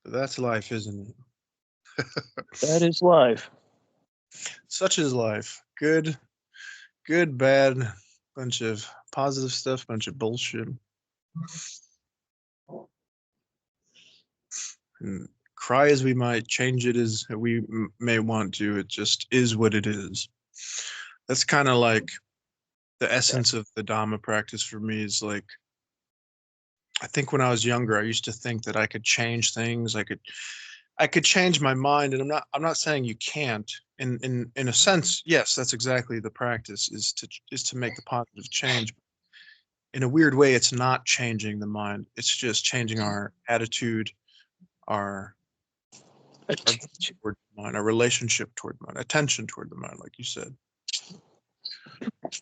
That's life, isn't it? That is life. Such is life. Good, good, bad, bunch of positive stuff, bunch of bullshit. And cry as we might, change it as we may want to, it just is what it is. That's kind of like the essence of the Dhamma practice for me is like, I think when I was younger, I used to think that I could change things. I could change my mind, and I'm not saying you can't. In a sense, yes, that's exactly the practice is to make the positive change. In a weird way, it's not changing the mind. It's just changing our attitude, our toward the mind, our relationship toward the mind, attention toward the mind, like you said.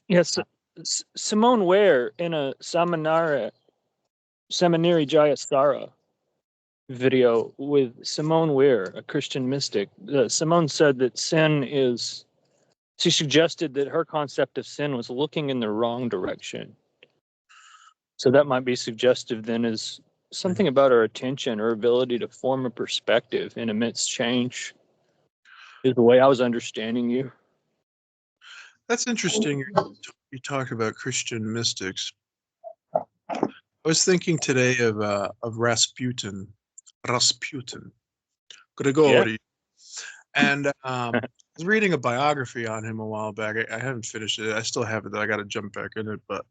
Yes, Simone Ware in a Samanari Jayasara video with Simone Ware, a Christian mystic. Simone said that she suggested that her concept of sin was looking in the wrong direction. So that might be suggestive then as something about our attention or ability to form a perspective in amidst change is the way I was understanding you. That's interesting. You talked about Christian mystics. I was thinking today of Rasputin, Grigori, and I was reading a biography on him a while back. I haven't finished it. I still have it. Though. I got to jump back in it. But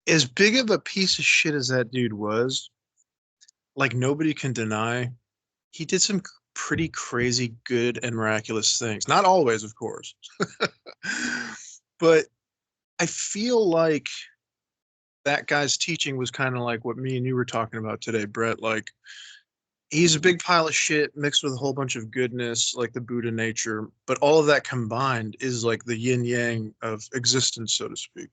as big of a piece of shit as that dude was, like nobody can deny, he did some pretty crazy good and miraculous things. Not always, of course. But I feel like that guy's teaching was kind of like what me and you were talking about today, Brett. Like, he's a big pile of shit mixed with a whole bunch of goodness, like the Buddha nature. But all of that combined is like the yin yang of existence, so to speak.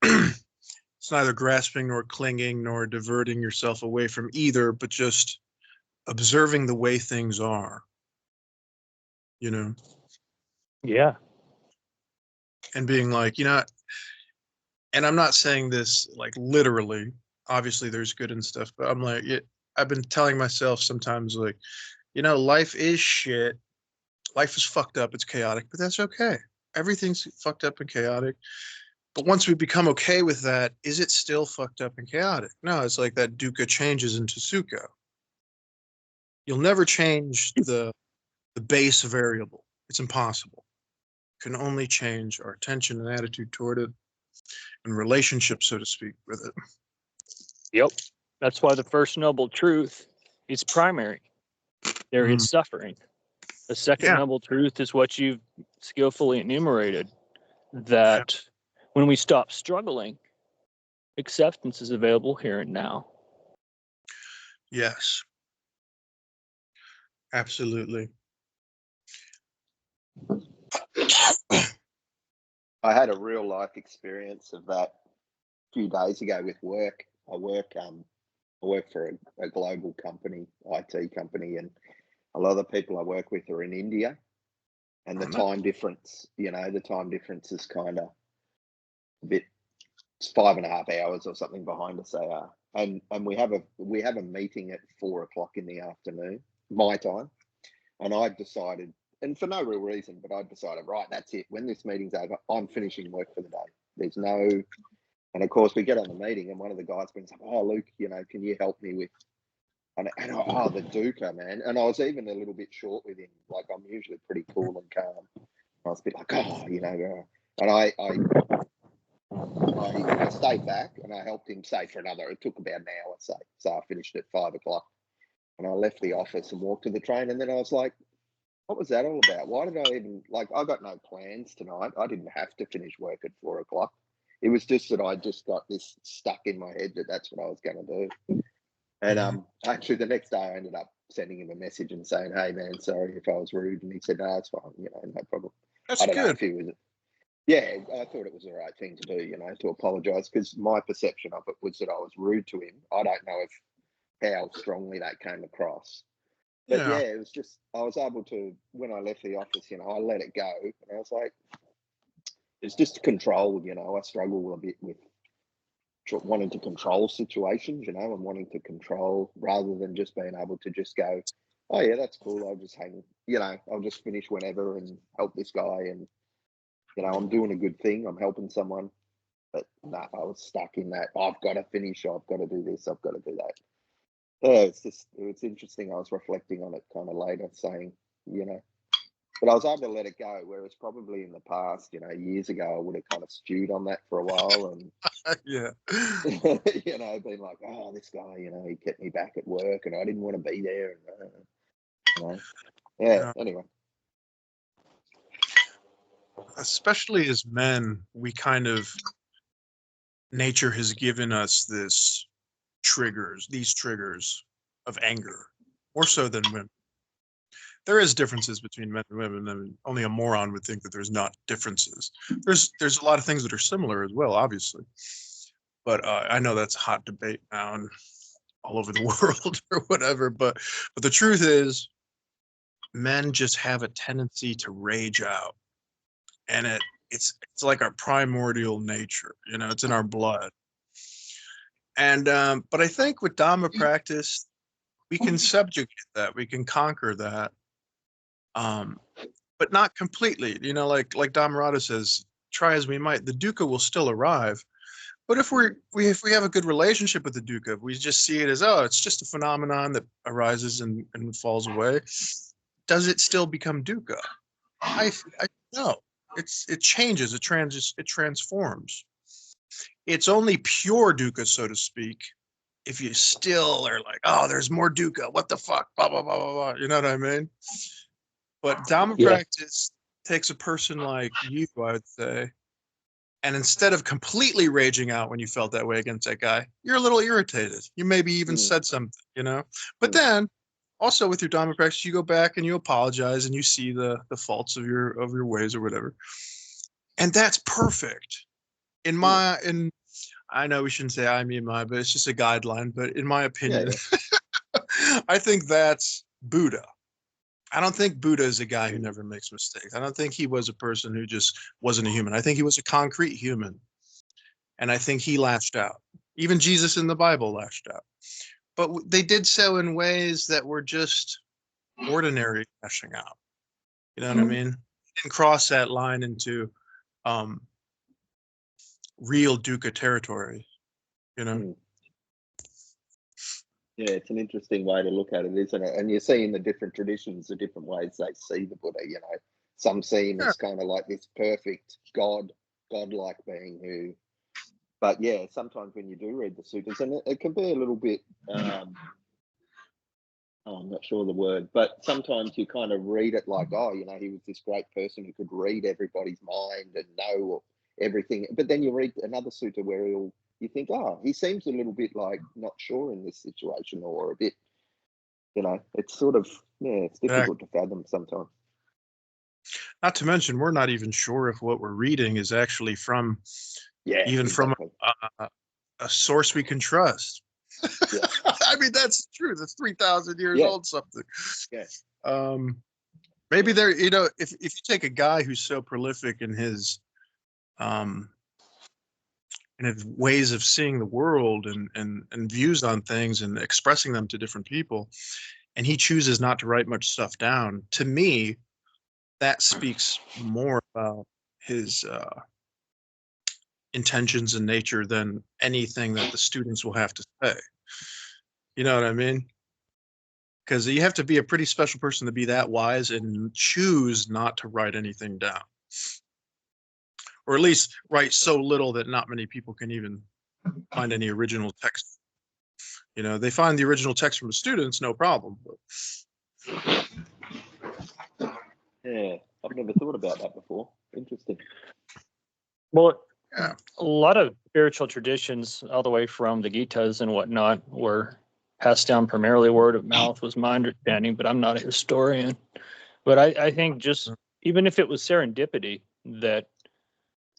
It's neither grasping nor clinging nor diverting yourself away from either, but just observing the way things are, you know? Yeah. And being like, and I'm not saying this like literally, obviously there's good and stuff, but I'm like, I've been telling myself sometimes like, life is shit. Life is fucked up. It's chaotic, but that's okay. Everything's fucked up and chaotic. But once we become okay with that, is it still fucked up and chaotic? No, it's like that dukkha changes into sukha. You'll never change the base variable. It's impossible. You can only change our attention and attitude toward it and relationship, so to speak, with it. Yep. That's why the first noble truth is primary. There is suffering. The second noble truth is what you've skillfully enumerated, that when we stop struggling, acceptance is available here and now. Yes. Absolutely. I had a real life experience of that a few days ago with work. I work for a global company, IT company, and a lot of the people I work with are in India, and the time difference, the time difference is kind of a bit. It's 5.5 hours or something behind us they are, and we have a meeting at 4:00 in the afternoon, my time, and I've decided, and for no real reason, but I decided, right, that's it. When this meeting's over, I'm finishing work for the day. There's no, and of course we get on the meeting, and one of the guys brings up, oh Luke, can you help me with, and the dukkha, man. And I was even a little bit short with him. Like, I'm usually pretty cool and calm. I was a bit like, and I stayed back and I helped him stay for another. It took about an hour, so I finished at 5:00, and I left the office and walked to the train. And then I was like, what was that all about? Why did I even, I got no plans tonight. I didn't have to finish work at 4:00. It was just that I just got this stuck in my head that that's what I was going to do. And actually the next day I ended up sending him a message and saying, hey man, sorry if I was rude. And he said, no, it's fine, no problem. That's I don't good. know if he was, yeah, I thought it was the right thing to do, to apologise, because my perception of it was that I was rude to him. I don't know how strongly that came across. But yeah, it was just, I was able to, when I left the office, I let it go. And I was like, it's just control, I struggle a bit with wanting to control situations, and wanting to control rather than just being able to just go, oh yeah, that's cool. I'll just hang, I'll just finish whenever and help this guy, and I'm doing a good thing. I'm helping someone. But no, I was stuck in that. I've got to finish. I've got to do this. I've got to do that. Yeah, it's interesting. I was reflecting on it kind of later, saying, but I was able to let it go. Whereas probably in the past, years ago, I would have kind of stewed on that for a while, and Yeah. been like, oh, this guy, he kept me back at work, and I didn't want to be there. And, yeah. Anyway. Especially as men, we kind of, nature has given us these triggers of anger, more so than women. There is differences between men and women. I mean, only a moron would think that there's not differences. There's a lot of things that are similar as well, obviously. But I know that's a hot debate now and all over the world or whatever. But the truth is, men just have a tendency to rage out, and it's like our primordial nature. It's in our blood. And but I think with Dhamma practice, we can subjugate that, we can conquer that, but not completely. Like Dhammarato says, try as we might, the dukkha will still arrive. But if we have a good relationship with the dukkha, we just see it as, oh, it's just a phenomenon that arises and falls away. Does it still become dukkha? I no. It changes. It transforms. It's only pure dukkha, so to speak, if you still are like, oh, there's more dukkha. What the fuck? Blah blah blah blah blah. You know what I mean? But Dhamma practice takes a person like you, I would say, and instead of completely raging out when you felt that way against that guy, you're a little irritated. You maybe even said something, But then, also with your Dhamma practice, you go back and you apologize and you see the faults of your ways or whatever, and that's perfect. I know we shouldn't say I, me, and my, but it's just a guideline. But in my opinion, I think that's Buddha. I don't think Buddha is a guy who never makes mistakes. I don't think he was a person who just wasn't a human. I think he was a concrete human. And I think he lashed out. Even Jesus in the Bible lashed out. But they did so in ways that were just ordinary lashing out. You know what I mean? He didn't cross that line into real dukkha territory, Yeah, it's an interesting way to look at it, isn't it? And you see in the different traditions, the different ways they see the Buddha. Some see him as kind of like this perfect godlike being who. But yeah, sometimes when you do read the sutras, and it can be a little bit, I'm not sure the word, but sometimes you kind of read it like, oh, he was this great person who could read everybody's mind and know everything. But then you read another sutta where you think, oh, he seems a little bit like not sure in this situation, or a bit, it's sort of, it's difficult to fathom sometimes. Not to mention, we're not even sure if what we're reading is actually from, from a source we can trust. Yeah. I mean, that's true. That's 3,000 years old something. Yeah. Maybe there, if you take a guy who's so prolific in his ways of seeing the world and views on things and expressing them to different people, and he chooses not to write much stuff down, to me, that speaks more about his intentions and nature than anything that the students will have to say. You know what I mean? Because you have to be a pretty special person to be that wise and choose not to write anything down. Or at least write so little that not many people can even find any original text. They find the original text from the students, no problem. But... Yeah, I've never thought about that before. Interesting. Well, a lot of spiritual traditions, all the way from the Gitas and whatnot, were passed down primarily word of mouth, was my understanding, but I'm not a historian. But I think just, even if it was serendipity that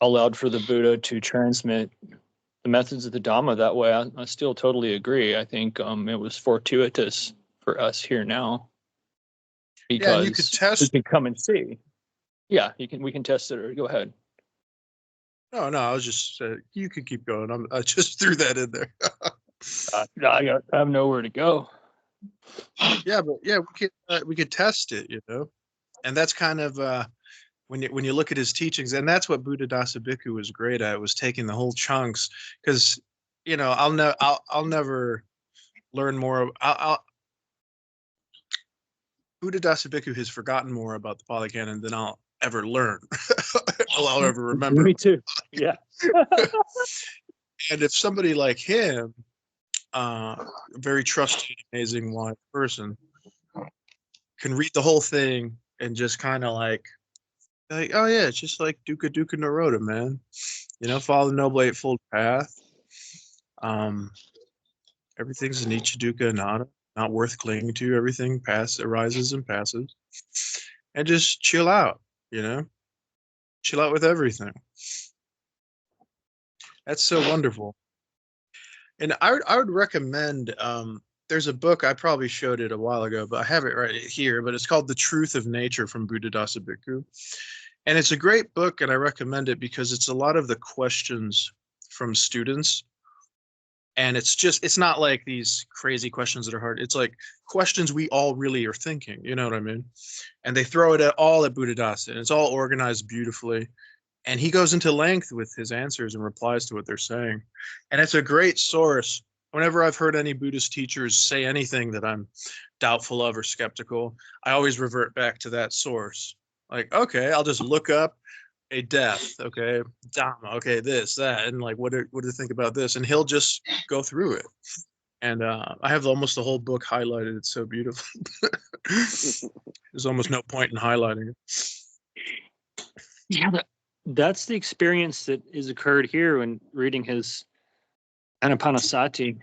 allowed for the Buddha to transmit the methods of the Dhamma that way, I still totally agree. I think it was fortuitous for us here now, because you could test. We can come and see. Yeah, we can test it. Or go ahead. No, I was just you could keep going. I just threw that in there. I have nowhere to go. Yeah, but yeah, we could test it, and that's kind of when you look at his teachings, and that's what Buddhadasa Bhikkhu was great at, was taking the whole chunks, because I'll never learn more. Buddhadasa Bhikkhu has forgotten more about the Pali Canon than I'll ever learn. I'll ever remember. Me too. Yeah. And if somebody like him, a very trusted, amazing, wise person, can read the whole thing and just kind of like, oh yeah, it's just like Dukkha Dukkha Nirodha, man. Follow the Noble Eightfold Path. Everything's anicca, dukkha, anatta, not worth clinging to. Everything arises and passes, and just chill out. Chill out with everything. That's so wonderful. And I would recommend. There's a book, I probably showed it a while ago, but I have it right here. But it's called The Truth of Nature from Buddhadasa Bhikkhu. And it's a great book, and I recommend it because it's a lot of the questions from students. And it's not like these crazy questions that are hard. It's like questions we all really are thinking, you know what I mean? And they throw it all at Buddhadasa, and it's all organized beautifully. And he goes into length with his answers and replies to what they're saying. And it's a great source. Whenever I've heard any Buddhist teachers say anything that I'm doubtful of or skeptical, I always revert back to that source. Like, okay, I'll just look up a death, okay, Dhamma, okay, this, that, and like, what do you think about this? And he'll just go through it. And I have almost the whole book highlighted. It's so beautiful. There's almost no point in highlighting it. Yeah, that's the experience that has occurred here when reading his Anapanasati.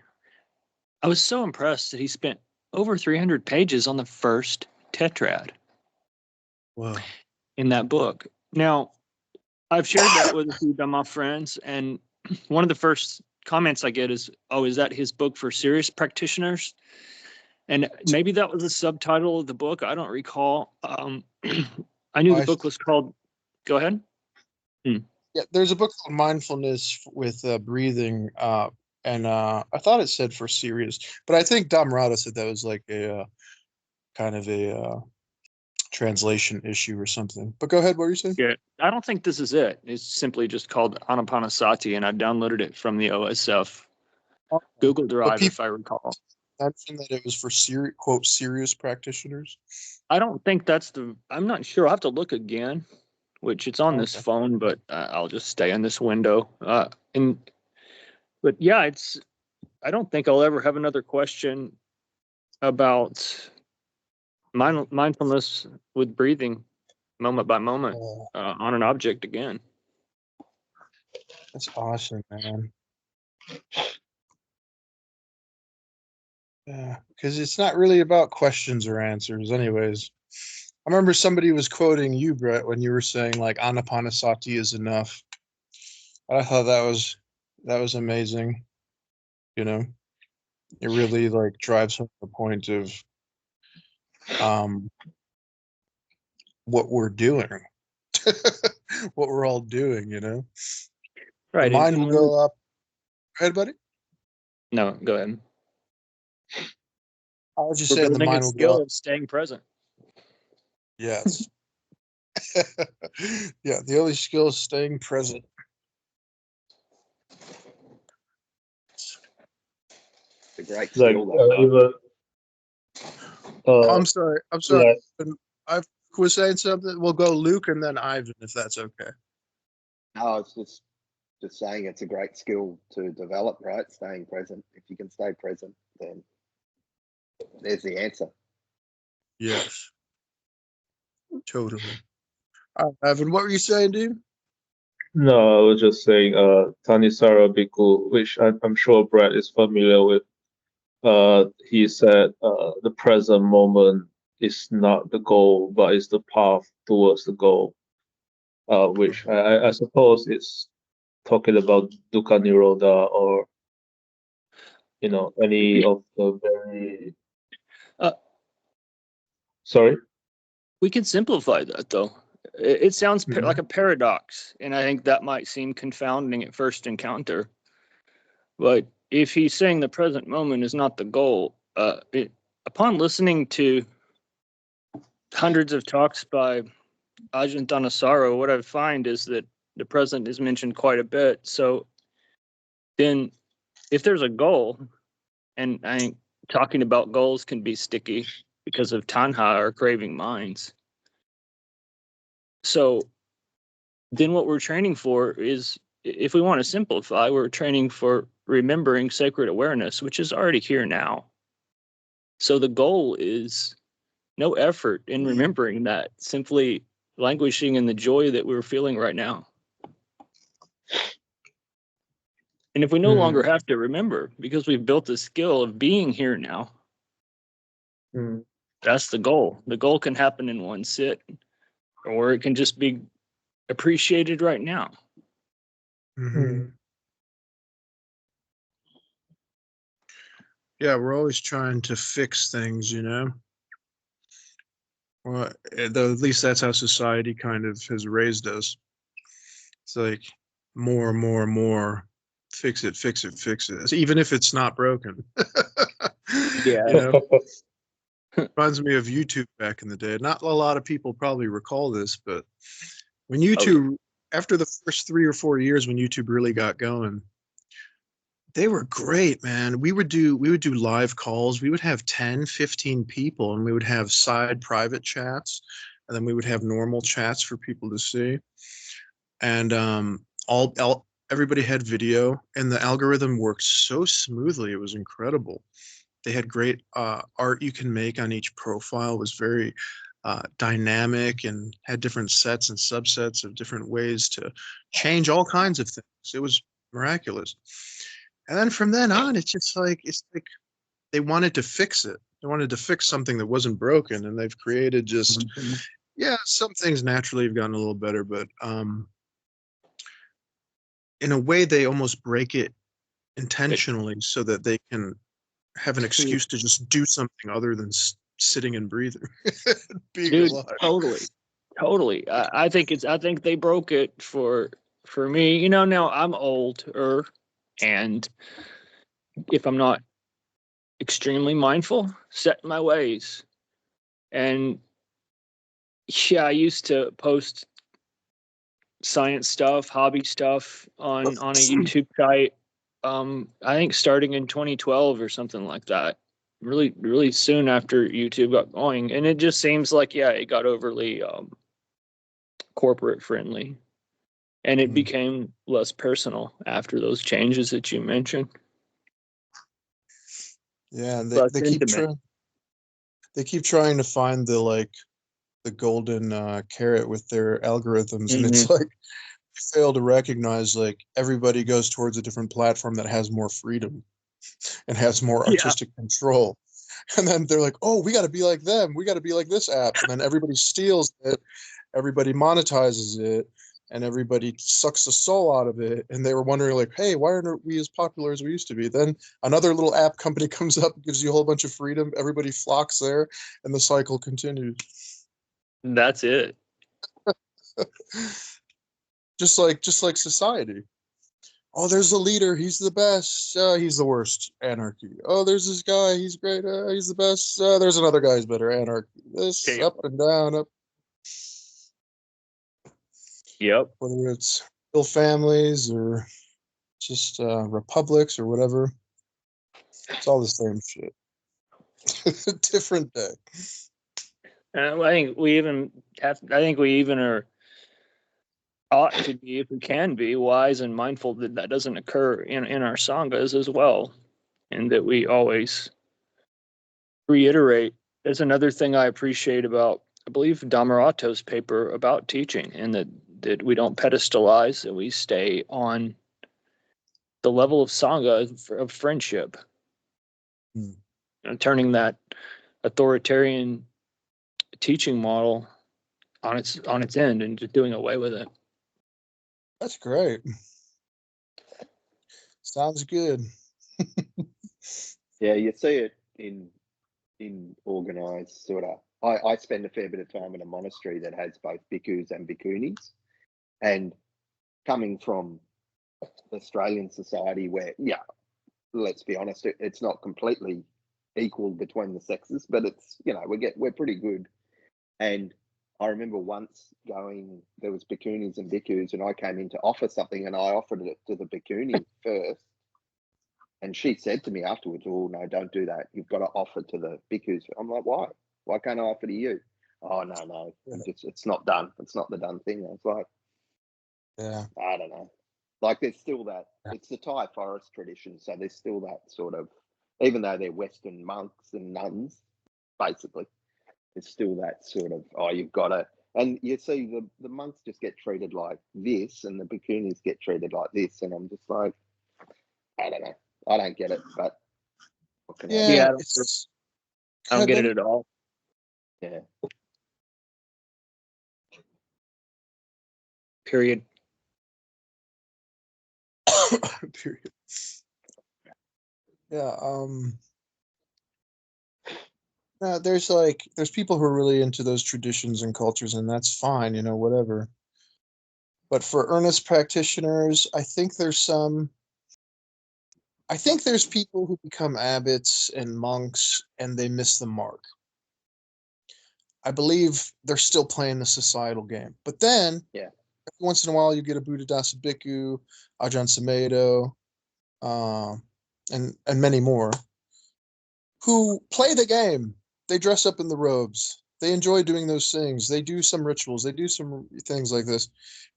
I was so impressed that he spent over 300 pages on the first tetrad. Wow. In that book. Now, I've shared that with a few Dhamma friends, and one of the first comments I get is, "Oh, is that his book for serious practitioners?" And maybe that was the subtitle of the book. I don't recall. I knew the book was called. Go ahead. Yeah, there's a book called Mindfulness with Breathing, and I thought it said for serious, but I think Dhammarato said that was like a kind of a translation issue or something. But go ahead, what were you saying? Yeah, I don't think this is it. It's simply just called Anapanasati, and I downloaded it from the OSF Google Drive, if I recall. Mentioned that it was for quote serious practitioners. I don't think that's I'm not sure. I'll have to look again, which it's on this phone, but I'll just stay in this window. But yeah, I don't think I'll ever have another question about mindfulness with breathing moment by moment on an object again. That's awesome, man. Yeah, because it's not really about questions or answers anyways. I remember somebody was quoting you, Brett, when you were saying like Anapanasati is enough. I thought that was amazing. It really like drives home the point of what we're doing. What we're all doing, Right. The mind will go up. Go ahead, buddy. No, go ahead. I was just saying the mind will skill go up. of staying present. Yes. Yeah, the only skill is staying present. It's a great skill. I'm sorry. Yeah. I was saying something. We'll go Luke and then Ivan, if that's okay. No, it's just saying it's a great skill to develop, right? Staying present. If you can stay present, then there's the answer. Yes. Totally. Ivan, what were you saying, dude? No, I was just saying, Thanissaro Bhikkhu, which I'm sure Brad is familiar with. He said, the present moment is not the goal, but it's the path towards the goal. Which I suppose it's talking about Dukkha Nirodha, or any of the very. Sorry. We can simplify that though. It sounds Mhm. like a paradox, and I think that might seem confounding at first encounter. But if he's saying the present moment is not the goal, upon listening to hundreds of talks by Ajahn Dhanasaro, what I find is that the present is mentioned quite a bit. So then, if there's a goal, and I think talking about goals can be sticky because of tanha or craving minds. So then what we're training for is, if we want to simplify, we're training for remembering sacred awareness, which is already here now. So the goal is no effort in remembering that, simply languishing in the joy that we're feeling right now. And if we no longer have to remember because we've built the skill of being here now, that's the goal. The goal can happen in one sit, or it can just be appreciated right now. Yeah, we're always trying to fix things, you know. Well, though at least that's how society kind of has raised us. It's like more, more, more. Fix it, fix it, fix it. Even if it's not broken. Yeah. You know, reminds me of YouTube back in the day. Not a lot of people probably recall this, but when YouTube, after the first 3 or 4 years when YouTube really got going, they were great, man. We would do live calls. We would have 10, 15 people, and we would have side private chats, and then we would have normal chats for people to see. And everybody had video, and the algorithm worked so smoothly. It was incredible. They had great art you can make on each profile. It was very dynamic and had different sets and subsets of different ways to change all kinds of things. It was miraculous. And then from then on, it's like they wanted to fix it. They wanted to fix something that wasn't broken, and they've created just some things naturally have gotten a little better, but in a way they almost break it intentionally so that they can have an excuse to just do something other than sitting and breathing. Being Dude, alive. totally. I think they broke it for me. You know, now I'm older, and if I'm not extremely mindful, set in my ways. And yeah, I used to post science stuff, hobby stuff on a YouTube site. I think starting in 2012 or something like that. Really, really soon after YouTube got going, and it just seems like it got overly corporate friendly, and it became less personal after those changes that you mentioned. Yeah, and Less they keep intimate. trying to find the golden carrot with their algorithms, and it's like fail to recognize like everybody goes towards a different platform that has more freedom and has more artistic control. And then they're like, oh, we got to be like them. We got to be like this app. And then everybody steals it. Everybody monetizes it. And everybody sucks the soul out of it. And they were wondering like, hey, why aren't we as popular as we used to be? Then another little app company comes up, gives you a whole bunch of freedom. Everybody flocks there. And the cycle continues. That's it. just like society. Oh, there's a leader. He's the best. He's the worst. Anarchy. Oh, there's this guy. He's great. He's the best. There's another guy who's better. Anarchy. This up and down. Up. Yep. Whether it's real families or just republics or whatever, it's all the same shit. Different day. I think we even are ought to be, if we can be, wise and mindful that that doesn't occur in our sanghas as well, and that we always reiterate. There's another thing I appreciate about, I believe, Dhammarato's paper about teaching, and that we don't pedestalize, that we stay on the level of sangha, of friendship, and turning that authoritarian teaching model on its end and just doing away with it. That's great. Sounds good. Yeah, you see it in organized sort of I spend a fair bit of time in a monastery that has both bhikkhus and bhikkhunis, and coming from Australian society where, yeah, let's be honest, it's not completely equal between the sexes, but it's, you know, we're pretty good. And I remember once going, there was bhikkhunis and bhikkhus, and I came in to offer something, and I offered it to the bhikkhuni first. And she said to me afterwards, "Oh no, don't do that. You've got to offer to the bhikkhus." I'm like, "Why? Why can't I offer to you?" "Oh no, it's not done. It's not the done thing." I was like, Yeah. I don't know. Like, there's still that. It's the Thai forest tradition, so there's still that sort of, even though they're Western monks and nuns, basically, there's still that sort of, oh, you've got to. And you see, the monks just get treated like this, and the bhikkhunis get treated like this, and I'm just like, I don't know. I don't get it, but what can I do? Yeah, I don't get it Kevin? at all. Yeah. Period. Period. Yeah. There's people who are really into those traditions and cultures, and that's fine, you know, whatever. But for earnest practitioners, I think there's people who become abbots and monks and they miss the mark. I believe they're still playing the societal game. But then, Yeah. every once in a while, you get a Buddhadasa Bhikkhu, Ajahn Sumedho, and many more, who play the game. They dress up in the robes. They enjoy doing those things. They do some rituals. They do some things like this,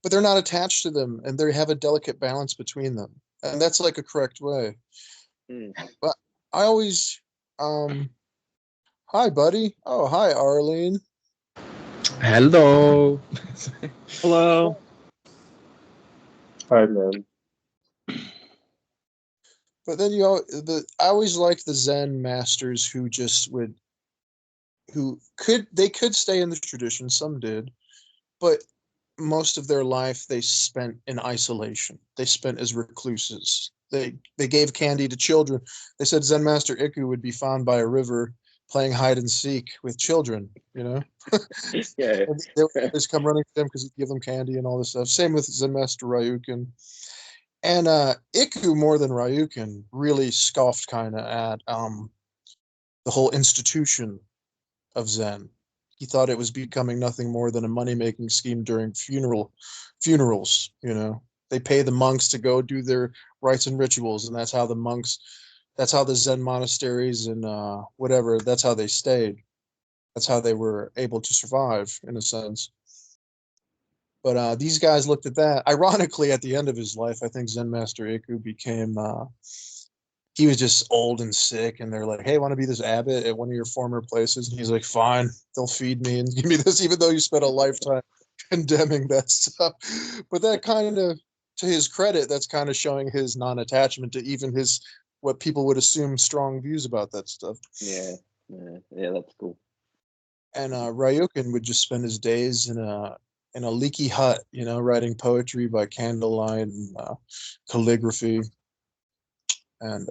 but they're not attached to them, and they have a delicate balance between them, and that's like a correct way. But I always, hi, buddy. Oh, hi, Arlene. Hello. Hello. Hi, man. But then I always liked the Zen masters who they could stay in the tradition. Some did, but most of their life they spent in isolation. They spent as recluses. They gave candy to children. They said Zen Master Ikku would be found by a river playing hide and seek with children, you know? Yeah. They would always come running to them because he'd give them candy and all this stuff. Same with Zen Master Ryukin. And Ikku, more than Ryukin, really scoffed kind of at the whole institution of Zen. He thought it was becoming nothing more than a money-making scheme during funerals, you know. They pay the monks to go do their rites and rituals, and that's how the Zen monasteries and whatever, that's how they stayed. That's how they were able to survive, in a sense. But these guys looked at that. Ironically, at the end of his life, I think Zen Master Ikku became, he was just old and sick, and they're like, hey, want to be this abbot at one of your former places? And he's like, fine, they'll feed me and give me this, even though you spent a lifetime condemning that stuff. But that kind of, to his credit, that's kind of showing his non-attachment to even what people would assume strong views about that stuff. Yeah, that's cool. And Ryukin would just spend his days in a leaky hut, you know, writing poetry by candlelight and calligraphy. And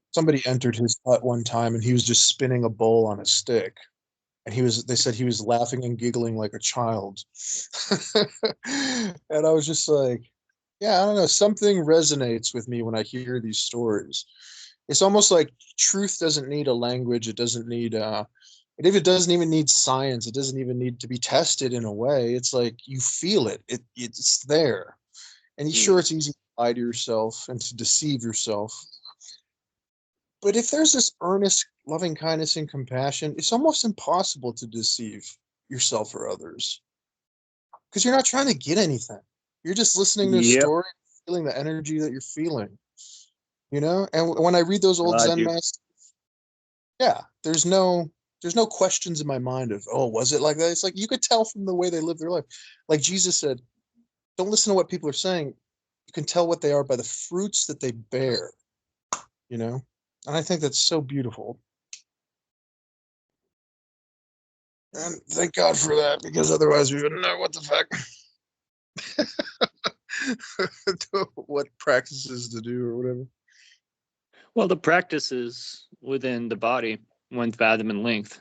somebody entered his hut one time, and he was just spinning a bowl on a stick. And they said he was laughing and giggling like a child. And I was just like, yeah, I don't know, something resonates with me when I hear these stories. It's almost like truth doesn't need a language. It doesn't need it doesn't even need science. It doesn't even need to be tested in a way. It's like you feel it. It's there. And sure, it's easy to lie to yourself and to deceive yourself. But if there's this earnest loving kindness and compassion, it's almost impossible to deceive yourself or others. Because you're not trying to get anything. You're just listening to a story, feeling the energy that you're feeling. You know? And when I read those old Zen masters, yeah, there's no questions in my mind of, oh, was it like that? It's like you could tell from the way they live their life. Like Jesus said, don't listen to what people are saying. You can tell what they are by the fruits that they bear. You know? And I think that's so beautiful. And thank God for that, because otherwise we wouldn't know what the fuck, what practices to do or whatever. Well, the practices within the body 1 fathom in length,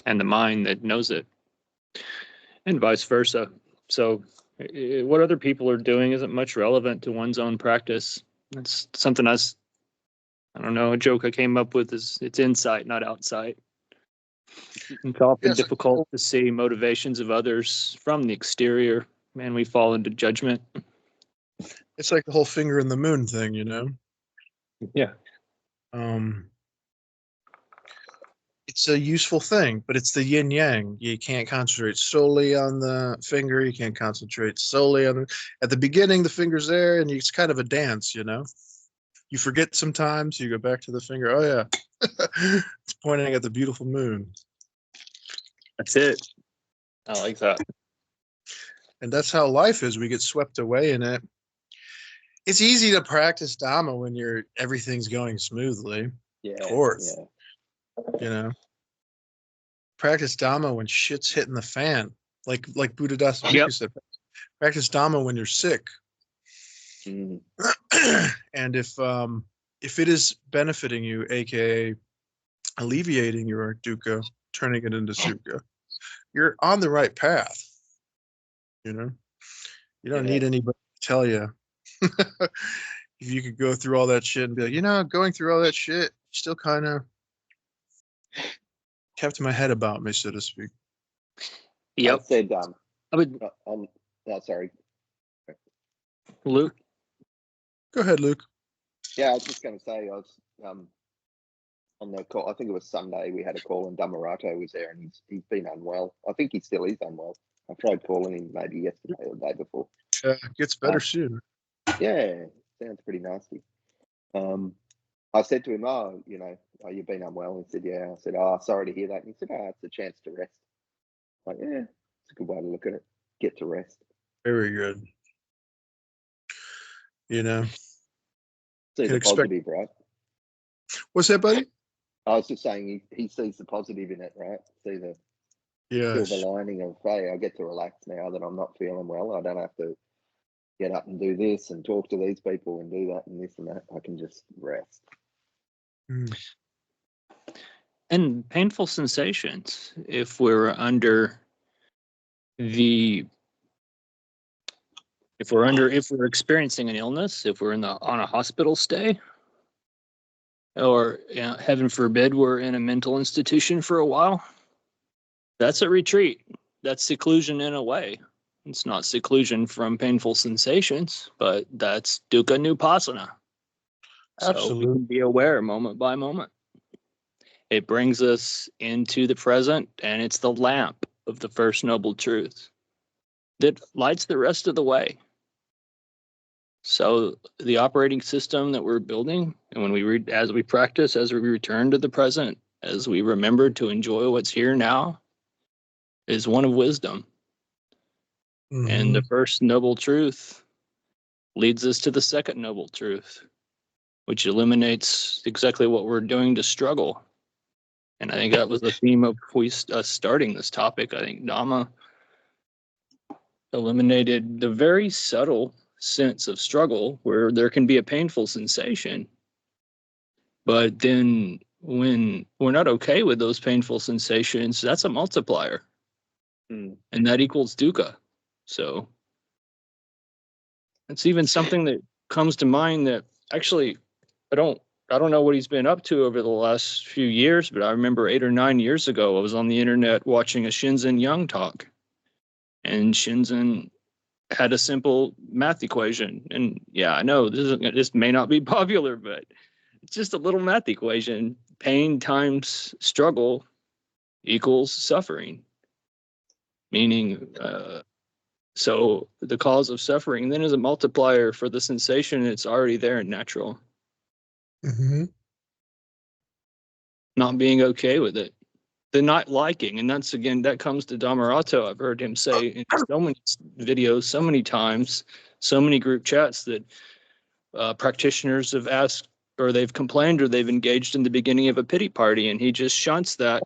and the mind that knows it, and vice versa. So what other people are doing isn't much relevant to one's own practice. That's something I don't know, a joke I came up with is it's insight, not outsight. It's often Yes, difficult to see motivations of others from the exterior, and we fall into judgment. it's like the whole finger in the moon thing, you know. Yeah. It's a useful thing, but it's the yin yang. You can't concentrate solely on the finger. You can't concentrate solely on at the beginning, the finger's there, and it's kind of a dance, you know. You forget sometimes, you go back to the finger. Oh yeah, it's pointing at the beautiful moon. That's it. I like that. And that's how life is. We get swept away in it. It's easy to practice Dhamma when everything's going smoothly. Yeah. Of course. Yeah. You know, practice Dhamma when shit's hitting the fan. Like Buddhadasa Yep. said, practice Dhamma when you're sick. Mm. And if it is benefiting you, aka alleviating your dukkha, turning it into sukha, you're on the right path. You know, you don't need anybody to tell you. If you could go through all that shit and be like, you know, going through all that shit still kind of kept my head about me, so to speak. Yep. I said, I would, no, sorry. Luke. Go ahead, Luke. Yeah, I was just going to say, I was on the call. I think it was Sunday. We had a call, and Dhammarato was there, and he's been unwell. I think he still is unwell. I tried calling him maybe yesterday or the day before. Gets better soon. Yeah, sounds pretty nasty. I said to him, "Oh, you know, you've been unwell." He said, "Yeah." I said, "Oh, sorry to hear that." And he said, "Oh, it's a chance to rest." Like, yeah, it's a good way to look at it. Get to rest. Very good. You know, See the positive, right? What's that, buddy? I was just saying he sees the positive in it, right? See the silver lining of, hey, I get to relax now that I'm not feeling well. I don't have to get up and do this and talk to these people and do that and this and that. I can just rest. Mm. And painful sensations, if we're experiencing an illness, if we're on a hospital stay, or heaven forbid we're in a mental institution for a while, that's a retreat. That's seclusion in a way. It's not seclusion from painful sensations, but that's dukkha nupassana. So we can be aware moment by moment. It brings us into the present, and it's the lamp of the First Noble Truth that lights the rest of the way. So the operating system that we're building, and when we as we practice, as we return to the present, as we remember to enjoy what's here now, is one of wisdom. Mm-hmm. And the First Noble Truth leads us to the Second Noble Truth, which eliminates exactly what we're doing to struggle. And I think that was the theme of us starting this topic. I think Dhamma eliminated the very subtle sense of struggle where there can be a painful sensation. But then when we're not okay with those painful sensations, that's a multiplier. And that equals dukkha. So it's even something that comes to mind that actually I don't know what he's been up to over the last few years, but I remember 8 or 9 years ago, I was on the internet watching a Shinzen Young talk, and Shinzen had a simple math equation. And yeah, I know this may not be popular, but it's just a little math equation. Pain times struggle equals suffering, meaning, so the cause of suffering then is a multiplier for the sensation. It's already there and natural. Mm-hmm. Not being okay with it, the not liking, and that's again that comes to Dhammarato. I've heard him say in so many videos, so many times, so many group chats that practitioners have asked, or they've complained, or they've engaged in the beginning of a pity party, and he just shunts that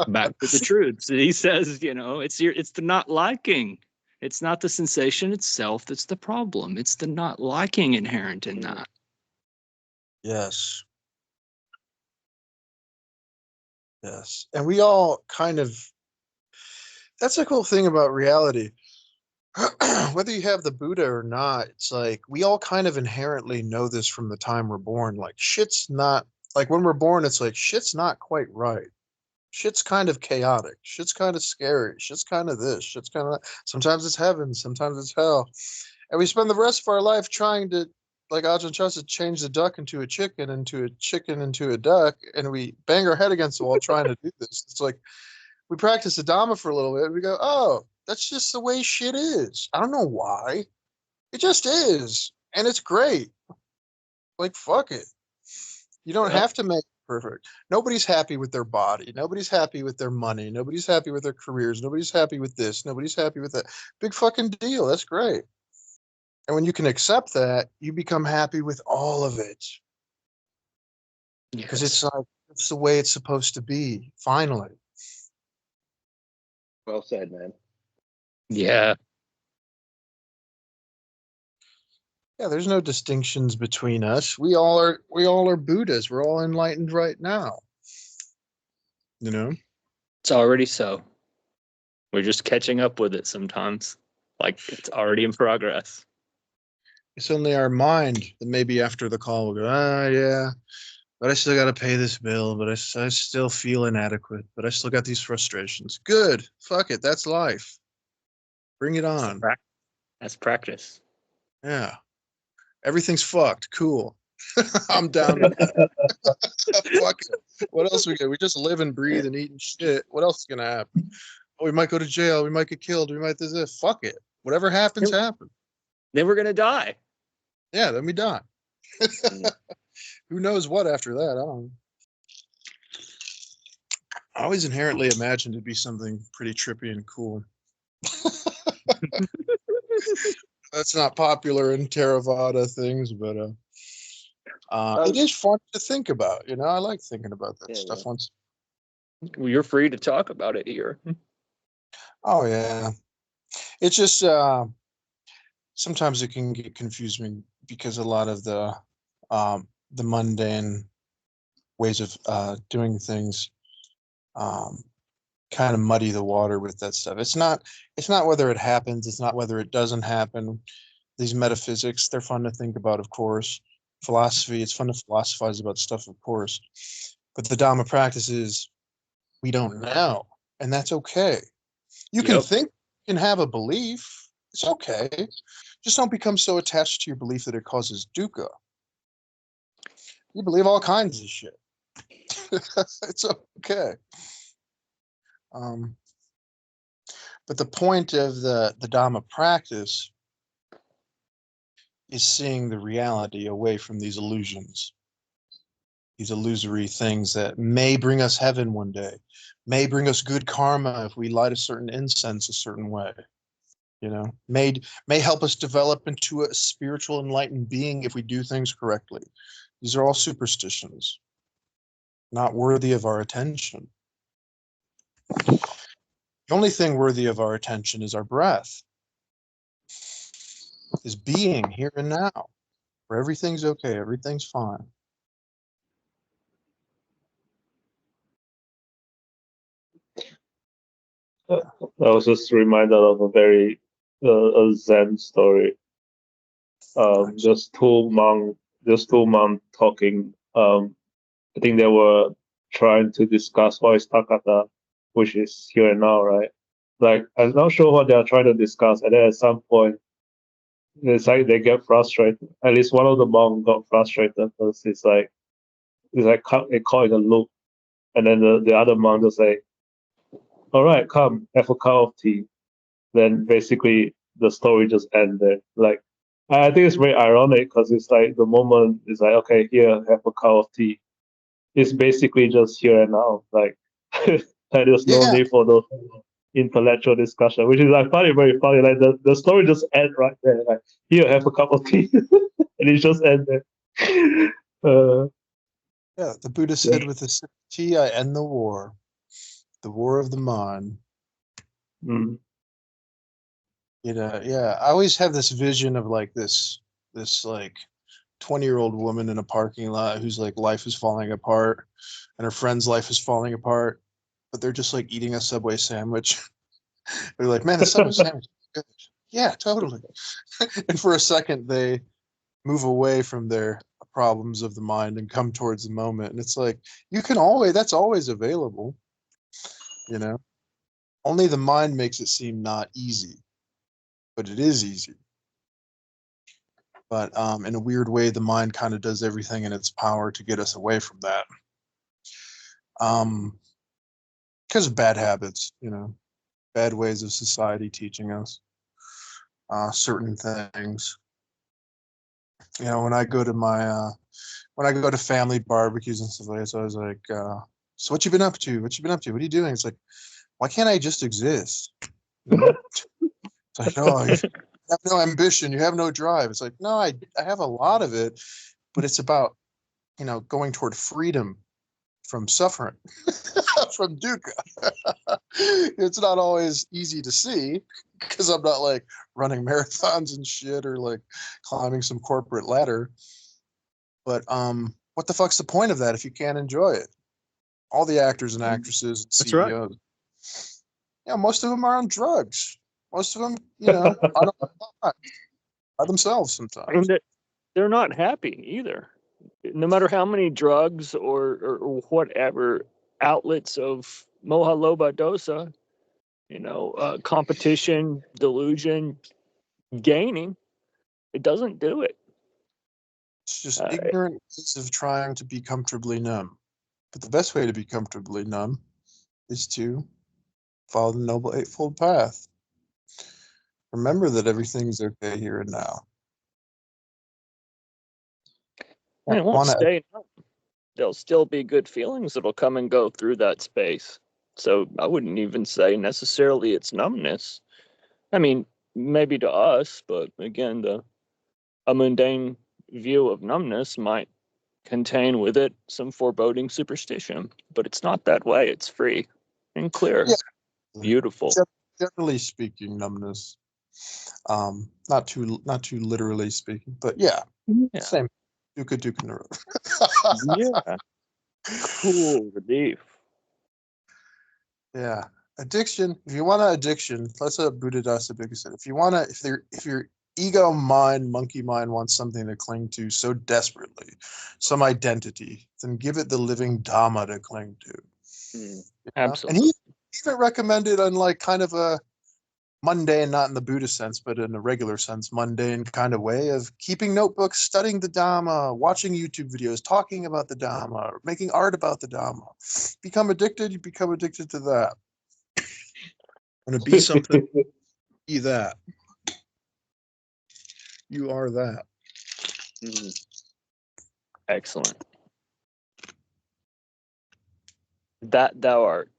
back to the truth. So he says, you know, it's the not liking. It's not the sensation itself that's the problem. It's the not liking inherent in that. Yes. Yes. And we all kind of, that's a cool thing about reality. Whether you have the Buddha or not, it's like we all kind of inherently know this from the time we're born. Like shit's not, like when we're born, it's like shit's not quite right. Shit's kind of chaotic. Shit's kind of scary. Shit's kind of this. Shit's kind of that. Sometimes it's heaven. Sometimes it's hell. And we spend the rest of our life trying to, like Ajahn Chah said, change the duck into a chicken, into a chicken, into a duck. And we bang our head against the wall trying to do this. It's like we practice the Dhamma for a little bit. And we go, oh, that's just the way shit is. I don't know why. It just is. And it's great. Like, fuck it. You don't have to make it perfect. Nobody's happy with their body. Nobody's happy with their money. Nobody's happy with their careers. Nobody's happy with this. Nobody's happy with that. Big fucking deal. That's great. And when you can accept that, you become happy with all of it. Because it's like, it's the way it's supposed to be, finally. Well said, man. Yeah. Yeah, there's no distinctions between us. We all are Buddhas. We're all enlightened right now. You know? It's already so. We're just catching up with it sometimes. Like it's already in progress. It's only our mind that maybe after the call will go, yeah, but I still got to pay this bill, but I still feel inadequate, but I still got these frustrations. Good. Fuck it. That's life. Bring it on. That's practice. Yeah. Everything's fucked. Cool. I'm down with that. Fuck it. What else we get? We just live and breathe and eat and shit. What else is going to happen? Oh, we might go to jail. We might get killed. We might this. Fuck it. Whatever happens, happens. Then we're going to die. Yeah, then we die. Who knows what after that? I don't know. I always inherently imagined it'd be something pretty trippy and cool. That's not popular in Theravada things, but it is fun to think about. You know, I like thinking about that stuff. Once. Well, you're free to talk about it here. Oh yeah, it's just sometimes it can get confusing because a lot of the mundane ways of doing things kind of muddy the water with that stuff. It's not whether it happens, it's not whether it doesn't happen. These metaphysics, they're fun to think about, of course. Philosophy, it's fun to philosophize about stuff, of course. But the Dhamma practices, we don't know. And that's okay. You can think, you can have a belief. It's okay. Just don't become so attached to your belief that it causes dukkha. You believe all kinds of shit. It's okay. But the point of the Dhamma practice is seeing the reality away from these illusions, these illusory things that may bring us heaven one day, may bring us good karma if we light a certain incense a certain way, you know, may help us develop into a spiritual enlightened being if we do things correctly. These are all superstitions, not worthy of our attention. The only thing worthy of our attention is our breath, is being here and now, where everything's okay, everything's fine. I was just reminded of a very a Zen story. Just two monks talking. I think they were trying to discuss what is Takata, which is here and now, right? Like I'm not sure what they are trying to discuss, and then at some point, it's like they get frustrated. At least one of the monks got frustrated because it's like they call it a loop, and then the other monk just say, "All right, come have a cup of tea." Then basically the story just ends there. Like I think it's very ironic because it's like the moment is like, okay, here have a cup of tea. It's basically just here and now. Like there's no need for those intellectual discussion, which is like very funny. Like the story just ends right there. Like here have a cup of tea, and it just ends there. Yeah, the Buddha said, with a sip of tea, I end the war of the mind. You know, yeah, I always have this vision of like this like 20-year-old woman in a parking lot whose like life is falling apart and her friend's life is falling apart, but they're just like eating a Subway sandwich. They're like, man, the Subway sandwich is good. Yeah, totally. And for a second, they move away from their problems of the mind and come towards the moment. And it's like, that's always available, you know? Only the mind makes it seem not easy, but it is easy. But in a weird way, the mind kind of does everything in its power to get us away from that. Because of bad habits, you know, bad ways of society teaching us certain things. You know, when I go to family barbecues and stuff like that, so I was like, so what you been up to? What you been up to? What are you doing? It's like, why can't I just exist? You know? It's like, oh, you have no ambition, you have no drive. It's like, no, I have a lot of it, but it's about, you know, going toward freedom from suffering, from dukkha. It's not always easy to see because I'm not like running marathons and shit or like climbing some corporate ladder. But what the fuck's the point of that if you can't enjoy it? All the actors and actresses and That's right. CEOs, yeah, most of them are on drugs. Most of them, you know, are by themselves sometimes. And they're not happy either. No matter how many drugs or whatever outlets of moha, loba, dosa, you know, competition, delusion, gaining, it doesn't do it. It's just ignorant ways of trying to be comfortably numb. But the best way to be comfortably numb is to follow the Noble Eightfold Path. Remember that everything's okay here and now. And it won't stay numb. There'll still be good feelings that'll come and go through that space. So I wouldn't even say necessarily it's numbness. I mean, maybe to us, but again, a mundane view of numbness might contain with it some foreboding superstition, but it's not that way. It's free and clear, beautiful. Generally speaking, numbness. Not too literally speaking, but yeah. Same. Dukkha. Yeah. Cool relief. Yeah. Addiction. If you want an addiction, that's what Buddhadasa Bhikkhu said. If your ego mind, monkey mind wants something to cling to so desperately, some identity, then give it the living Dhamma to cling to. Absolutely. And he even recommended on like kind of a mundane, not in the Buddhist sense, but in a regular sense, mundane kind of way of keeping notebooks, studying the Dhamma, watching YouTube videos, talking about the Dhamma, making art about the Dhamma. Become addicted, you become addicted to that. Want to be something, be that. You are that. Excellent. That thou art.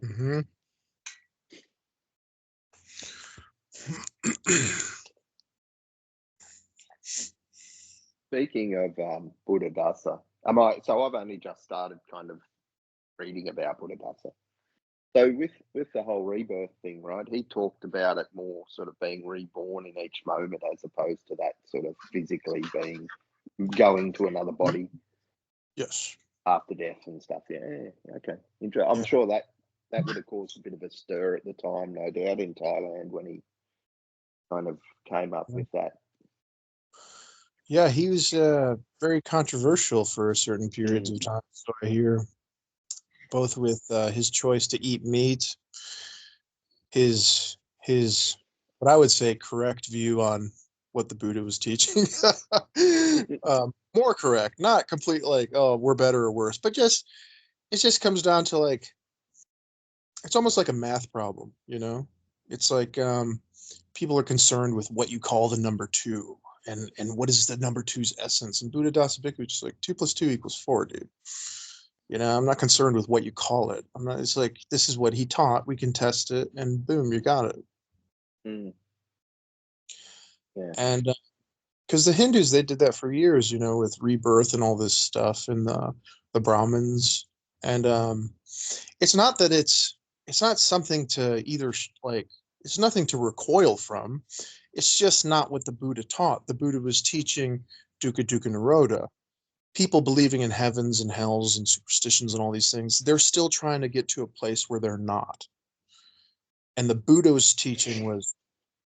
Mm-hmm. Speaking of Buddhadasa, so I've only just started kind of reading about Buddhadasa. So with the whole rebirth thing, right? He talked about it more sort of being reborn in each moment as opposed to that sort of physically going to another body. Yes. After death and stuff. Yeah. Okay. I'm sure that would have caused a bit of a stir at the time, no doubt, in Thailand when he kind of came up with that. Yeah, he was very controversial for certain periods of time. So I hear, both with his choice to eat meat, his what I would say correct view on what the Buddha was teaching. More correct, not complete like, oh, we're better or worse, but it just comes down to like, it's almost like a math problem, you know? It's like people are concerned with what you call the number two. And what is the number two's essence? And Buddhadasa Bhikkhu is just like 2 + 2 = 4, dude. You know, I'm not concerned with what you call it. It's like, this is what he taught. We can test it, and boom, you got it. Yeah. And because the Hindus, they did that for years, you know, with rebirth and all this stuff, and the Brahmins. And it's not that it's not something to either like. it's nothing to recoil from. It's just not what the Buddha taught. The Buddha was teaching dukkha dukkha nirodha. People believing in heavens and hells and superstitions and all these things, they're still trying to get to a place where they're not. And the Buddha's teaching was,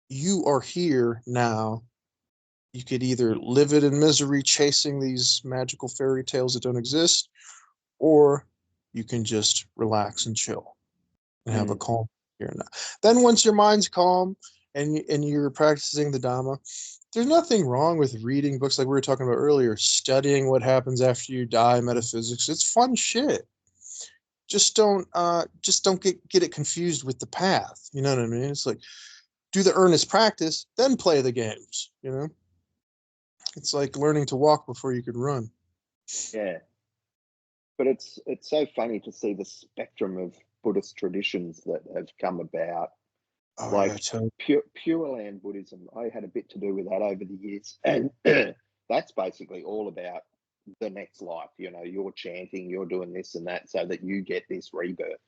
you are here now. You could either live it in misery, chasing these magical fairy tales that don't exist, or you can just relax and chill and have a calm here and now. Then once your mind's calm and you're practicing the Dhamma, there's nothing wrong with reading books like we were talking about earlier, studying what happens after you die, metaphysics. It's fun shit. Just don't get it confused with the path. You know what I mean? It's like, do the earnest practice, then play the games, you know? It's like learning to walk before you can run. Yeah. But it's so funny to see the spectrum of Buddhist traditions that have come about. Oh, Like yeah, Pure Land Buddhism, I had a bit to do with that over the years. And that's basically all about the next life. You know, you're chanting, you're doing this and that so that you get this rebirth.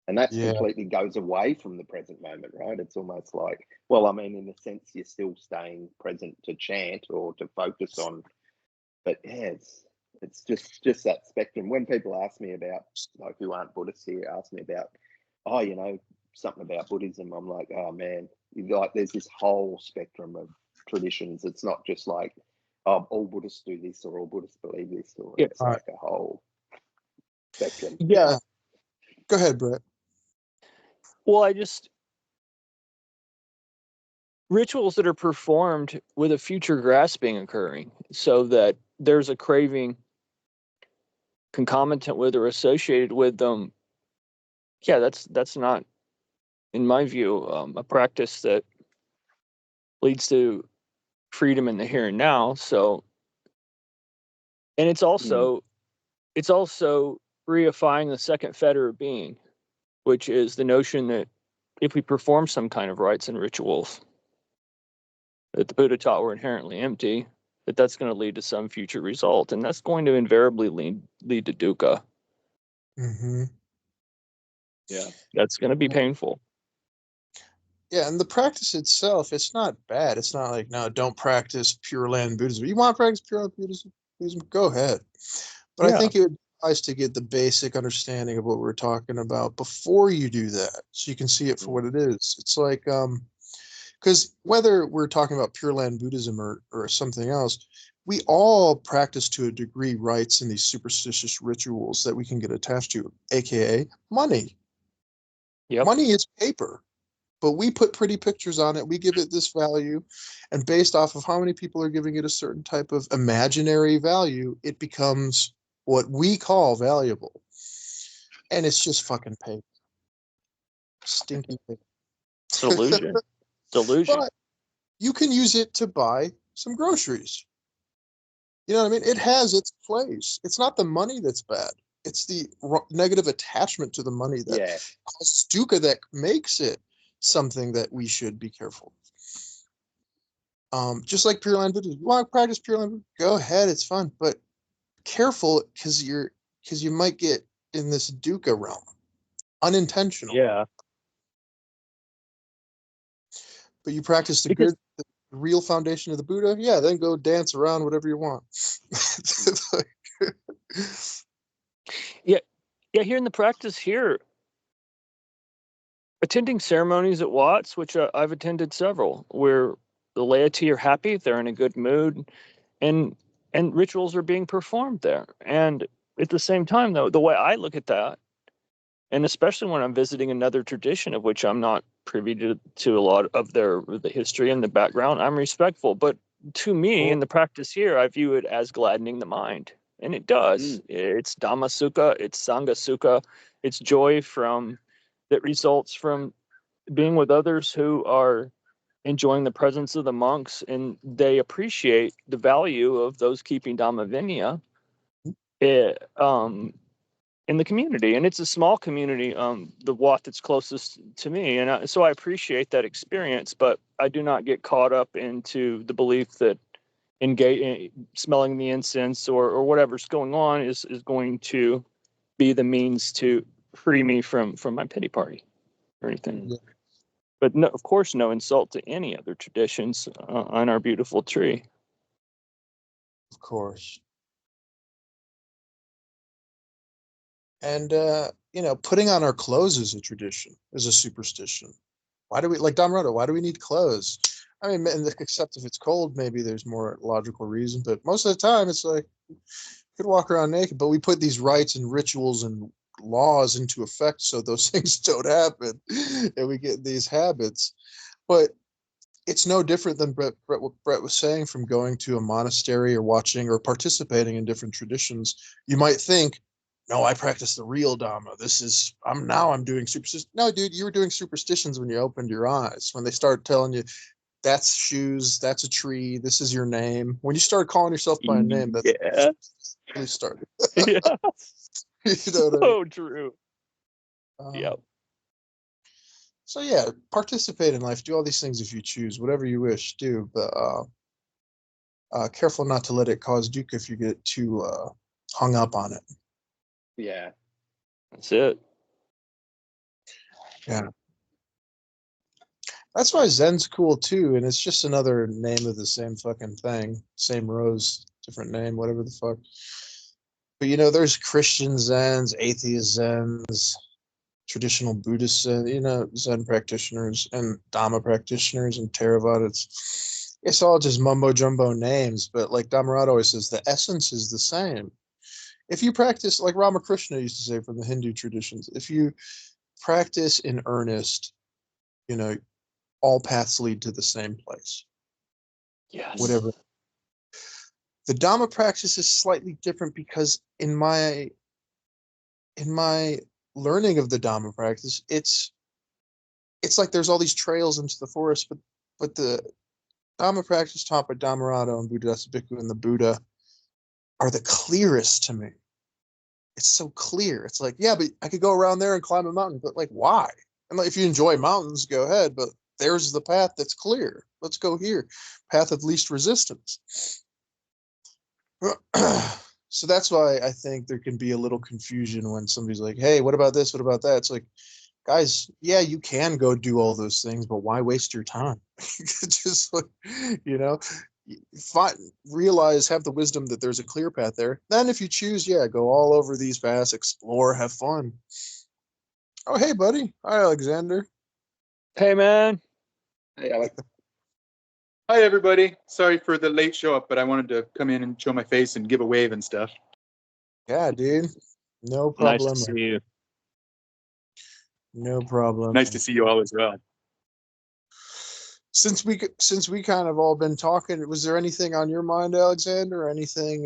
And that completely goes away from the present moment, right? It's almost like, well, I mean, in a sense, you're still staying present to chant or to focus on. But yeah, it's just that spectrum. When people ask me about, like, who aren't Buddhists here, ask me about, oh, you know, something about Buddhism, I'm like, oh man, there's this whole spectrum of traditions. It's not just like, oh, all Buddhists do this or all Buddhists believe this, or it's like a whole spectrum. Yeah. Go ahead, Brett. Well, rituals that are performed with a future grasping occurring, so that there's a craving concomitant with or associated with them. Yeah, that's not, in my view, a practice that leads to freedom in the here and now. So, and it's also reifying the second fetter of being, which is the notion that if we perform some kind of rites and rituals that the Buddha taught were inherently empty, that's going to lead to some future result, and that's going to invariably lead to dukkha. Mm-hmm. Yeah, that's going to be painful. Yeah, and the practice itself, it's not bad. It's not like, no, don't practice Pure Land Buddhism. You want to practice Pure Land Buddhism? Go ahead. But I think it would be nice to get the basic understanding of what we're talking about before you do that, so you can see it for what it is. It's like, because whether we're talking about Pure Land Buddhism or something else, we all practice to a degree rites in these superstitious rituals that we can get attached to, aka money. Yep. Money is paper, but we put pretty pictures on it. We give it this value, and based off of how many people are giving it a certain type of imaginary value, it becomes what we call valuable. And it's just fucking paper. Stinky paper. Delusion. Delusion. But you can use it to buy some groceries. You know what I mean? It has its place. It's not the money that's bad. It's the negative attachment to the money that causes dukkha, that makes it something that we should be careful of. Just like Pure Land Buddhism. You want to practice Pure Land Buddhism? Go ahead, it's fun. But careful, because you might get in this dukkha realm. Unintentional. Yeah. But you practice the real foundation of the Buddha, yeah, then go dance around whatever you want. Yeah, here in the practice here, attending ceremonies at Watts, which I've attended several, where the laity are happy, they're in a good mood, and rituals are being performed there. And at the same time, though, the way I look at that, and especially when I'm visiting another tradition of which I'm not privy to a lot of the history and the background, I'm respectful. But to me, in the practice here, I view it as gladdening the mind. And it does. It's Dhamma Sukha, it's Sangha Sukha, it's joy that results from being with others who are enjoying the presence of the monks, and they appreciate the value of those keeping Dhamma Vinaya in the community. And it's a small community, the Wat that's closest to me. And so I appreciate that experience, but I do not get caught up into the belief that smelling the incense or whatever's going on is going to be the means to free me from my pity party or anything. But no, of course, no insult to any other traditions on our beautiful tree. Of course. And, putting on our clothes is a tradition, is a superstition. Why do we, like Dhammarato, why do we need clothes? I mean, except if it's cold, maybe there's more logical reason. But most of the time, it's like, you could walk around naked. But we put these rites and rituals and laws into effect so those things don't happen. And we get these habits. But it's no different than what Brett was saying from going to a monastery or watching or participating in different traditions. You might think, no, I practice the real Dhamma. I'm doing superstitions. No, dude, you were doing superstitions when you opened your eyes. When they start telling you, that's shoes, that's a tree, this is your name. When you start calling yourself by a name, that's really started. Yeah. You know what I mean? So true. Yep. So yeah, participate in life. Do all these things if you choose, whatever you wish, do. But careful not to let it cause dukkha if you get too hung up on it. Yeah. That's it. Yeah. That's why Zen's cool too, and it's just another name of the same fucking thing. Same rose, different name, whatever the fuck. But there's Christian Zens, atheist Zens, traditional Buddhist Zen, Zen practitioners and Dhamma practitioners and Theravada. It's all just mumbo jumbo names, but like Dhammarato always says, the essence is the same. If you practice, like Ramakrishna used to say from the Hindu traditions, if you practice in earnest, all paths lead to the same place. Yes. Whatever. The Dhamma practice is slightly different because in my learning of the Dhamma practice, it's like there's all these trails into the forest, but the Dhamma practice taught by Dhammarato and Buddhadasa Bhikkhu and the Buddha are the clearest to me. It's so clear. It's like, yeah, but I could go around there and climb a mountain, but like, why? And like, if you enjoy mountains, go ahead, but there's the path that's clear. Let's go here. Path of least resistance. So that's why I think there can be a little confusion when somebody's like, hey, what about this? What about that? It's like, guys, yeah, you can go do all those things, but why waste your time? Just like, realize, have the wisdom that there's a clear path there. Then if you choose, yeah, go all over these paths, explore, have fun. Oh, hey, buddy. Hi, Alexander. Hey, man. Hey, Alex. Hi, everybody. Sorry for the late show up, but I wanted to come in and show my face and give a wave and stuff. Yeah, dude. No problem. Nice to see you. No problem. Nice to see you all as well. Since we kind of all been talking, was there anything on your mind, Alexander? Anything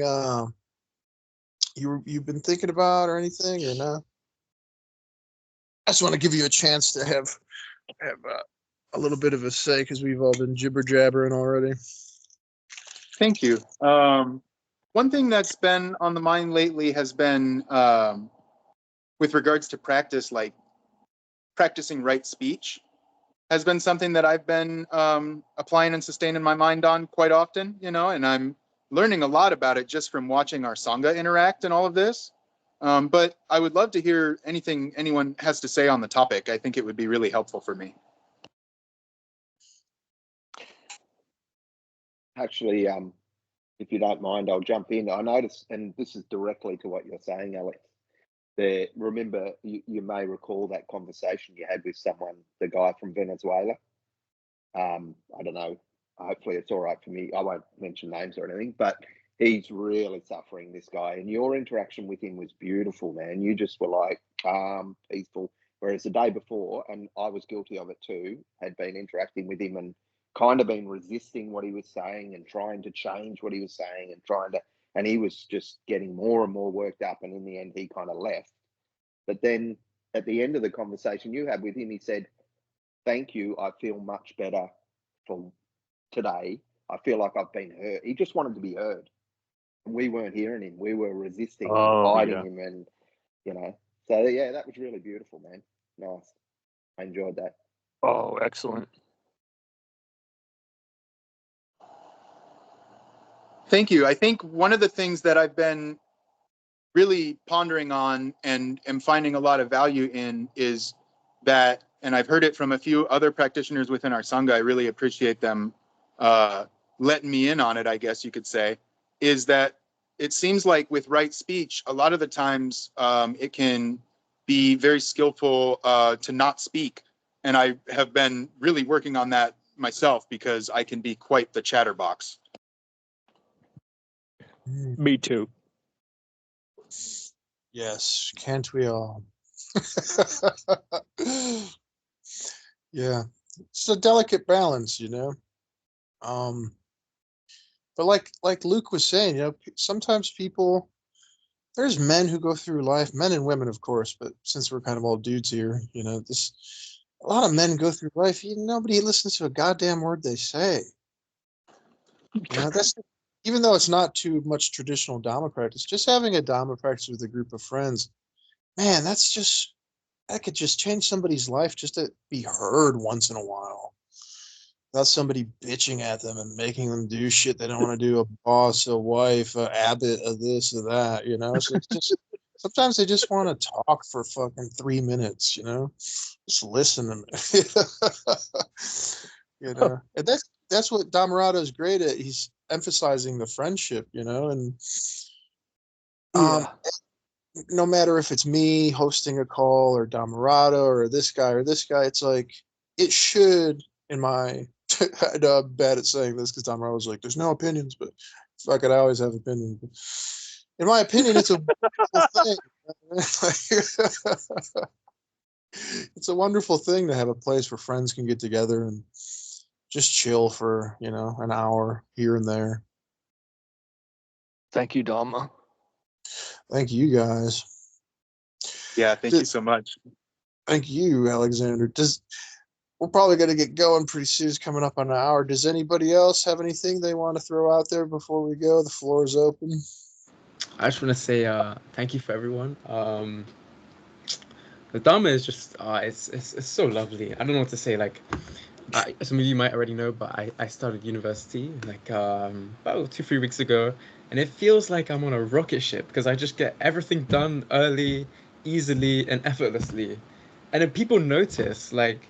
you've been thinking about, or anything, or not? I just want to give you a chance to have a little bit of a say because we've all been jibber jabbering already. Thank you. One thing that's been on the mind lately has been with regards to practice, like practicing right speech has been something that I've been applying and sustaining my mind on quite often, and I'm learning a lot about it just from watching our Sangha interact and all of this. But I would love to hear anything anyone has to say on the topic. I think it would be really helpful for me. Actually, if you don't mind, I'll jump in. I noticed, and this is directly to what you're saying, Alex. Remember, you may recall that conversation you had with someone, the guy from Venezuela. I don't know. Hopefully, it's all right for me. I won't mention names or anything, but he's really suffering, this guy. And your interaction with him was beautiful, man. You just were like calm, peaceful. Whereas the day before, and I was guilty of it too, had been interacting with him and kind of been resisting what he was saying and trying to change what he was saying and he was just getting more and more worked up. And in the end, he kind of left. But then at the end of the conversation you had with him, he said, thank you. I feel much better for today. I feel like I've been heard. He just wanted to be heard. And we weren't hearing him. We were resisting and hiding him. And, so yeah, that was really beautiful, man. Nice. I enjoyed that. Oh, excellent. Thank you. I think one of the things that I've been really pondering on and am finding a lot of value in is that and I've heard it from a few other practitioners within our Sangha, I really appreciate them letting me in on it, I guess you could say, is that it seems like with right speech, a lot of the times it can be very skillful to not speak. And I have been really working on that myself because I can be quite the chatterbox. Me too. Yes, can't we all? Yeah, it's a delicate balance, you know. But like Luke was saying, you know, sometimes people, there's men who go through life, men and women, of course, but since we're kind of all dudes here, you know, a lot of men go through life, nobody listens to a goddamn word they say. You know, that's, even though it's not too much traditional Dhamma practice, just having a Dhamma practice with a group of friends, man, that could just change somebody's life just to be heard once in a while. Without somebody bitching at them and making them do shit they don't want to do, a boss, a wife, a abbot, a this, or that, you know? So it's just, sometimes they just want to talk for fucking 3 minutes, you know? Just listen to me. You know? And that's what Dhammarato is great at. He's emphasizing the friendship, you know? And no matter if it's me hosting a call or Dhammarato or this guy, it's like, it should, in my, I know I'm bad at saying this because Dhammarato was like, there's no opinions, but fuck it, I always have opinions. In my opinion, it's a wonderful thing. It's a wonderful thing to have a place where friends can get together and just chill for, you know, an hour here and there. Thank you, Dhamma. Thank you guys. Yeah, thank you so much. Thank you, Alexander. We're probably going to get going pretty soon. It's coming up on an hour. Does anybody else have anything they want to throw out there before we go? The floor is open. I just want to say thank you for everyone. The Dharma is just it's so lovely. I don't know what to say. Like, some of you might already know, but I started university like about 2-3 weeks ago, and it feels like I'm on a rocket ship because I just get everything done early, easily, and effortlessly. And then people notice, like,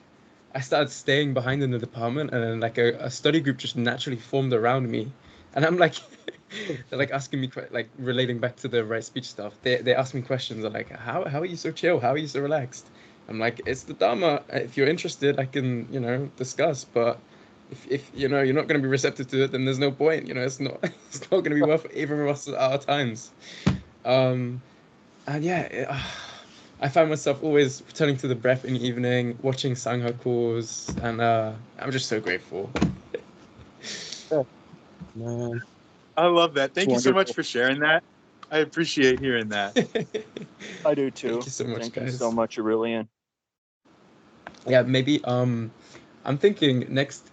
I started staying behind in the department, and then like a study group just naturally formed around me, and I'm like, they're like asking me like relating back to the right speech stuff. They ask me questions. They're like, how are you so chill? How are you so relaxed? I'm like, it's the Dharma. If you're interested, I can, you know, discuss. But if you know you're not going to be receptive to it, then there's no point. You know, it's not going to be worth either of us our times. And yeah, I find myself always returning to the breath in the evening, watching Sangha Calls, and I'm just so grateful. Man. I love that. Thank you so Wonderful. much for sharing that. I appreciate hearing that. I do too. Thank you so much, Thank guys. you so much, Aurelian. Yeah, maybe I'm thinking next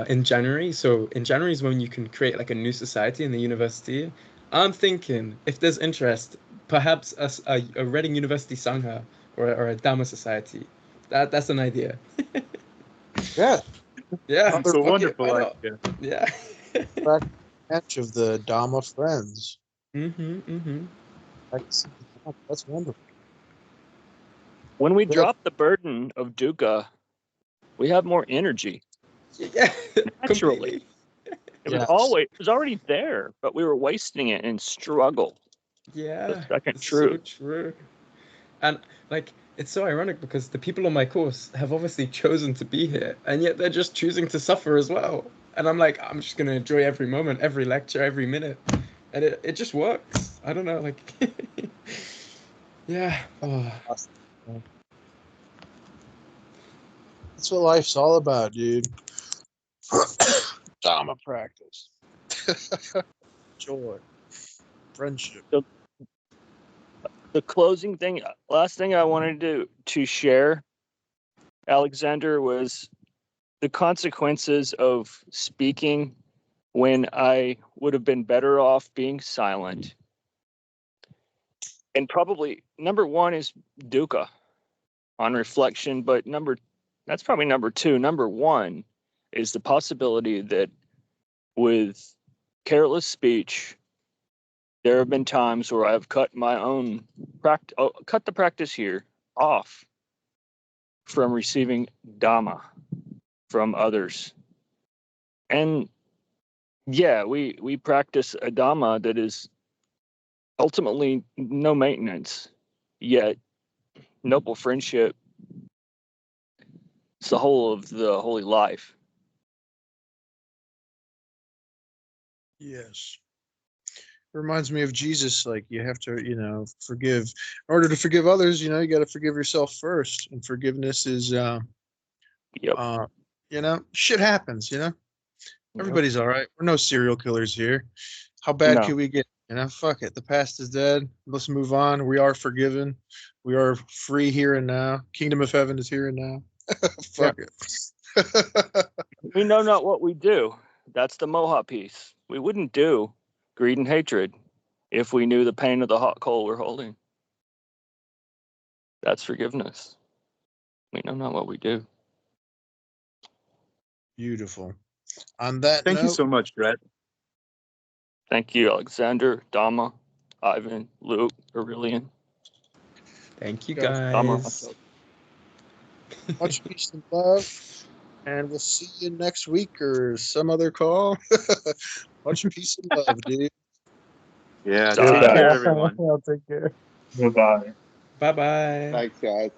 in January. So in January is when you can create like a new society in the university. I'm thinking if there's interest, perhaps a Reading University Sangha or a Dhamma society. That's an idea. Yeah. Yeah, It's a fuck it, wonderful why not? idea. Yeah. Match of the Dhamma friends. Mm-hmm. That's wonderful. When we Yeah. drop the burden of dukkha, we have more energy. Yeah. Naturally. Completely. It was already there, but we were wasting it in struggle. Yeah. The second It's truth. so true. And like it's so ironic because the people on my course have obviously chosen to be here, and yet they're just choosing to suffer as well. And I'm like, I'm just gonna enjoy every moment, every lecture, every minute, and it just works. I don't know, like, yeah. Oh. That's what life's all about, dude. Dhamma practice. Joy. Friendship. The closing thing, last thing I wanted to share, Alexander, was the consequences of speaking when I would have been better off being silent. And probably number one is dukkha on reflection, but that's probably number two. Number one is the possibility that with careless speech, there have been times where I've cut my own cut the practice here off from receiving Dhamma from others. And yeah, we practice a Dhamma that is ultimately no maintenance, yet noble friendship. It's the whole of the holy life. Yes. It reminds me of Jesus. Like, you have to, forgive. In order to forgive others, you got to forgive yourself first. And forgiveness is, Yep. shit happens, Everybody's all right. We're no serial killers here. How bad No. can we get? Fuck it. The past is dead. Let's move on. We are forgiven. We are free here and now. Kingdom of heaven is here and now. Fuck it. We know not what we do. That's the moha piece. We wouldn't do greed and hatred if we knew the pain of the hot coal we're holding. That's forgiveness. We know not what we do. Beautiful. On that Thank you note, so much, Brett. Thank you, Alexander, Dhamma, Ivan, Luke, Aurelian. Thank you, Yeah, guys. much peace and love. And we'll see you next week or some other call. Much peace and love, dude. Yeah, Bye. take care, everyone. Goodbye. Bye bye. Thanks, guys.